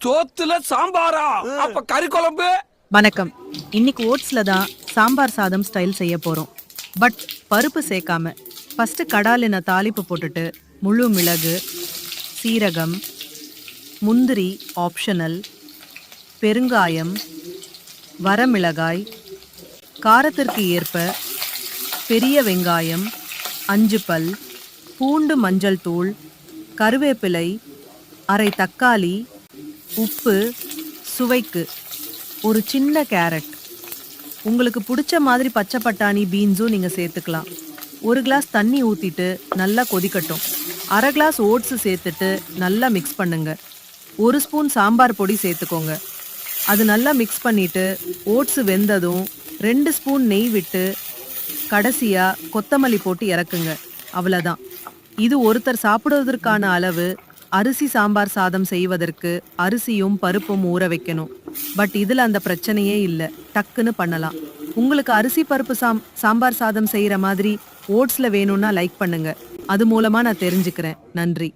சோத்துல சாம்பாரா? அப்ப கறி குழம்பு? வணக்கம். இன்னைக்கு ஓட்ஸ்ல தான் சாம்பார் சாதம் ஸ்டைல் செய்ய போறோம். பட் பருப்பு சேர்க்காம ஃபர்ஸ்ட் கடாலின தாளிப்பு போட்டுட்டு முழு மிளகு, சீரகம், முந்திரி ஆப்ஷனல், பெருங்காயம், வரமிளகாய், காரத்திற்கு ஏற்ப பெரிய வெங்காயம், 5 பல் பூண்டு, மஞ்சள் தூள், கருவேப்பிலை, அரை தக்காளி, உப்பு, சுவைக்கு ஒரு சின்ன கேரட், உங்களுக்கு பிடிச்ச மாதிரி பச்சை பட்டாணி பீன்ஸும் நீங்கள் சேர்த்துக்கலாம். 1 கிளாஸ் தண்ணி ஊற்றிட்டு நல்லா கொதிக்கட்டும். அரை கிளாஸ் ஓட்ஸு சேர்த்துட்டு நல்லா மிக்ஸ் பண்ணுங்க. 1 ஸ்பூன் சாம்பார் பொடி சேர்த்துக்கோங்க. அது நல்லா மிக்ஸ் பண்ணிட்டு ஓட்ஸு வெந்ததும் 2 ஸ்பூன் நெய் விட்டு கடைசியாக கொத்தமல்லி போட்டு இறக்குங்க. அவ்வளோதான். இது ஒருத்தர் சாப்பிடுவதற்கான அளவு. அரிசி சாம்பார் சாதம் செய்வதற்கு அரிசியும் பருப்பும் ஊற வைக்கணும். பட் இதில் அந்த பிரச்சனையே இல்லை, டக்குன்னு பண்ணலாம். உங்களுக்கு அரிசி பருப்பு சாம்பார் சாதம் செய்கிற மாதிரி ஓட்ஸில் வேணும்னா லைக் பண்ணுங்க. அது மூலமாக நான் தெரிஞ்சுக்கிறேன். நன்றி.